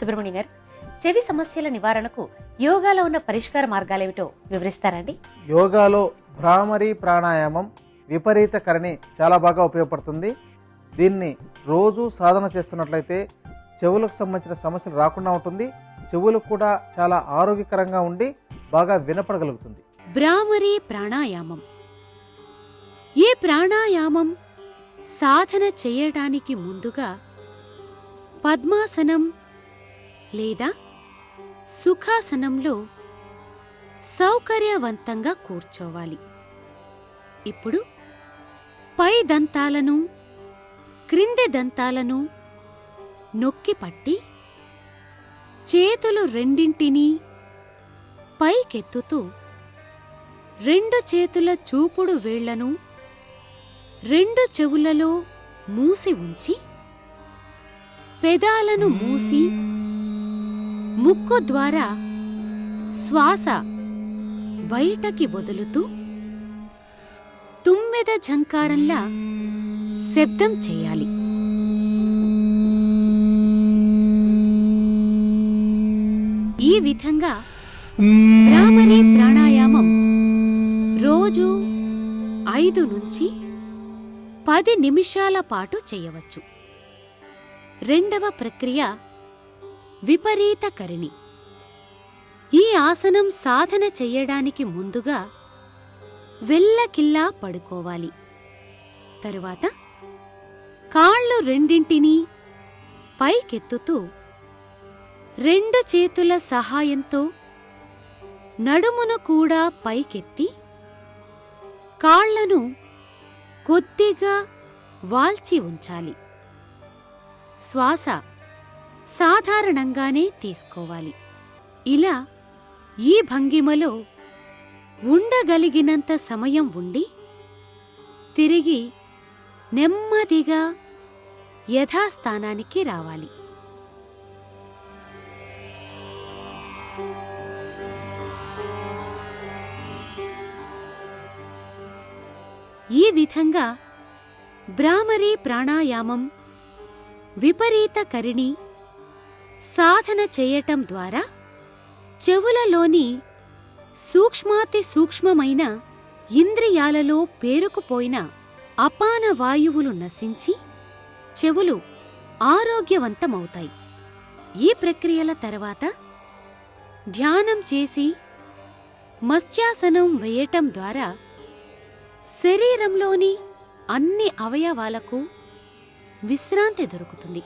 సుబ్రహ్మణ్యం గారు, చెవి సమస్యల నివారణకు యోగాలో ఉన్న పరిష్కార మార్గాలేమిటో వివరిస్తారండి? యోగాలో భ్రామరి ప్రాణాయామం విపరీత కరణి చాలా బాగా ఉపయోగపడుతుంది. దీన్ని రోజు సాధన చేస్తున్నట్లయితే చెవులకు సంబంధించిన సమస్యలు రాకుండా ఉంటుంది. చెవులు కూడా చాలా ఆరోగ్యకరంగా ఉండి బాగా వినపడగలుగుతుంది. భ్రామరి ప్రాణాయామం. ఈ ప్రాణాయామం సాధన చేయడానికి ముందుగా పద్మాసనం లేదా సుఖాసనంలో సౌకర్యవంతంగా కూర్చోవాలి. ఇప్పుడు పై దంతాలను క్రింది దంతాలను నొక్కి పట్టి చేతులు రెండింటినీ పైకెత్తుతూ రెండు చేతుల చూపుడు వేళ్లను రెండు చెవులలో మూసి ఉంచి పెదాలను మూసి ముక్కు ద్వారా శ్వాస బయటకి వదులుతూ తుమ్మెద ఝంకారంలా శబ్దం చేయాలి. ఈ విధంగా భ్రామరి ప్రాణాయామం రోజు 5 నుంచి 10 నిమిషాల పాటు చేయవచ్చు. రెండవ ప్రక్రియ విపరీత కరిణి. ఈ ఆసనం సాధన చెయ్యడానికి ముందుగా వెల్లకిల్లా పడుకోవాలి. తరువాత కాళ్ళు రెండింటినీ పైకెత్తుతూ రెండు చేతుల సహాయంతో నడుమును కూడా పైకెత్తి కాళ్లను కొద్దిగా వాల్చి ఉంచాలి. శ్వాస సాధారణంగానే తీసుకోవాలి. ఇలా ఈ భంగిమలో ఉండగలిగినంత సమయం ఉండి తిరిగి నెమ్మదిగా యథాస్థానానికి రావాలి. ఈ విధంగా భ్రామరి ప్రాణాయామం విపరీత కరిణి సాధన చేయటం ద్వారా చెవులలోని సూక్ష్మాతి సూక్ష్మమైన ఇంద్రియాలలో పేరుకుపోయిన అపాన వాయువులు నశించి చెవులు ఆరోగ్యవంతమవుతాయి. ఈ ప్రక్రియల తర్వాత ధ్యానం చేసి మత్స్యాసనం వేయటం ద్వారా శరీరంలోని అన్ని అవయవాలకు విశ్రాంతి దొరుకుతుంది.